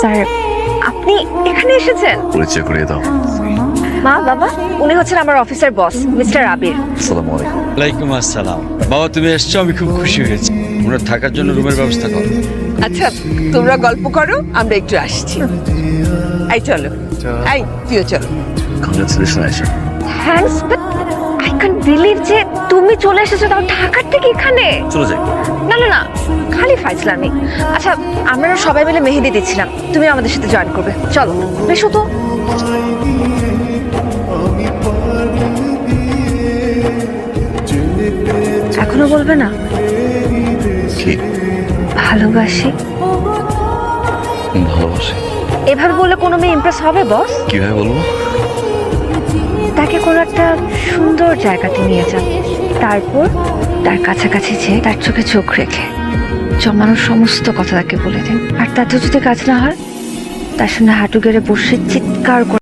Sir, আপনি এখানে এসেছেন? পরিচয় করিয়ে দাও। মা, বাবা, উনি হচ্ছেন আমার অফিসের বস, মিস্টার আবির। আসসালামু আলাইকুম। ওয়ালাইকুম আসসালাম। বাবা তুমি এসছো, আমি খুব খুশি হয়েছি। ওনার থাকার জন্য রুমের ব্যবস্থা করো। আচ্ছা তোমরা গল্প করো, আমরা একটু আসছি। এই চলো, এই তুইও চলো। Congratulation Ayesha. Thanks, but I can't believe যে তুমি চলে এসেছো তাও ঢাকার থেকে এখানে। চলে যাই। না না না, খালি ফাইজলামি। আচ্ছা, আমরা সবাই মিলে মেহেদি দিচ্ছিলাম, তুমি আমাদের সাথে জয়েন করবে। চলো বেশ তো। এখনো বলবে না? কি? ভালোবাসি। ভালোবাসি। এভাবে বললে কোনো মেয়ে ইমপ্রেস হবে বস? কিভাবে বলবো? তাকে কোনো একটা সুন্দর জায়গাতে নিয়ে যান, তারপর তার কাছাকাছি যেয়ে তার চোখে চোখ রেখে জমানোর সমস্ত কথা তাকে বলে দিন। আর তাতে যদি কাজ না হয়, তার সামনে হাঁটু গেড়ে বসে চিৎকার করে